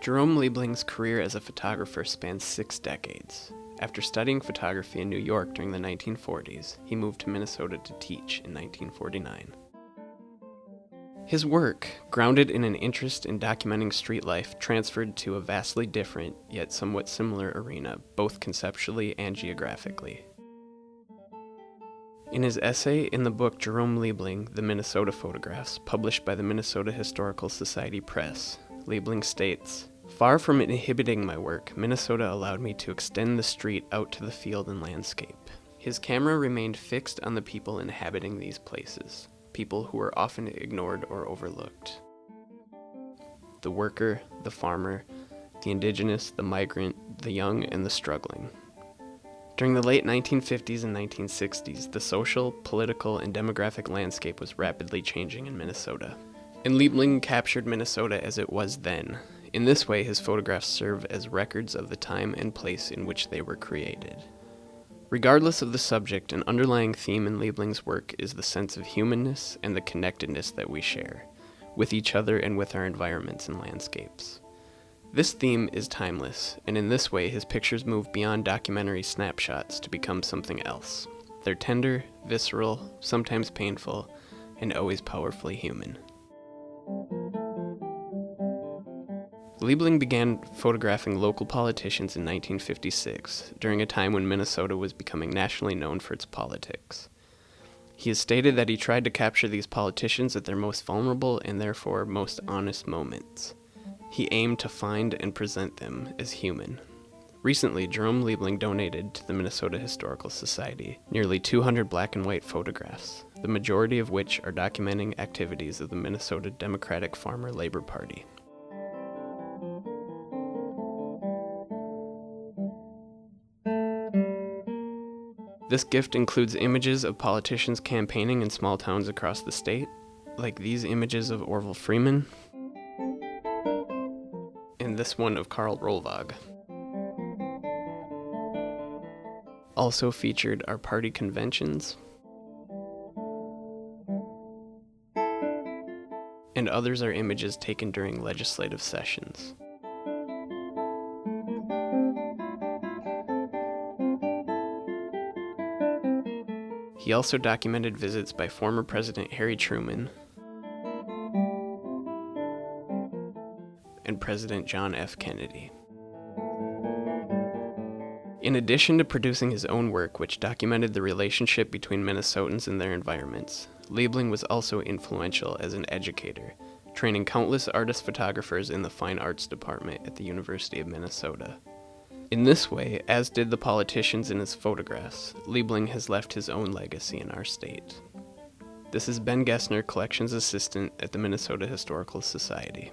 Jerome Liebling's career as a photographer spans 6 decades. After studying photography in New York during the 1940s, he moved to Minnesota to teach in 1949. His work, grounded in an interest in documenting street life, transferred to a vastly different, yet somewhat similar arena, both conceptually and geographically. In his essay in the book Jerome Liebling, The Minnesota Photographs, published by the Minnesota Historical Society Press, Liebling states, "Far from inhibiting my work, Minnesota allowed me to extend the street out to the field and landscape." His camera remained fixed on the people inhabiting these places, people who were often ignored or overlooked. The worker, the farmer, the indigenous, the migrant, the young, and the struggling. During the late 1950s and 1960s, the social, political, and demographic landscape was rapidly changing in Minnesota. And Liebling captured Minnesota as it was then. In this way, his photographs serve as records of the time and place in which they were created. Regardless of the subject, an underlying theme in Liebling's work is the sense of humanness and the connectedness that we share, with each other and with our environments and landscapes. This theme is timeless, and in this way his pictures move beyond documentary snapshots to become something else. They're tender, visceral, sometimes painful, and always powerfully human. Liebling began photographing local politicians in 1956, during a time when Minnesota was becoming nationally known for its politics. He has stated that he tried to capture these politicians at their most vulnerable and therefore most honest moments. He aimed to find and present them as human. Recently, Jerome Liebling donated to the Minnesota Historical Society nearly 200 black and white photographs, the majority of which are documenting activities of the Minnesota Democratic Farmer Labor Party. This gift includes images of politicians campaigning in small towns across the state, like these images of Orville Freeman, and this one of Karl Rolvag. Also featured are party conventions, and others are images taken during legislative sessions. He also documented visits by former President Harry Truman and President John F. Kennedy. In addition to producing his own work, which documented the relationship between Minnesotans and their environments, Liebling was also influential as an educator, training countless artist photographers in the Fine Arts Department at the University of Minnesota. In this way, as did the politicians in his photographs, Liebling has left his own legacy in our state. This is Ben Gessner, Collections Assistant at the Minnesota Historical Society.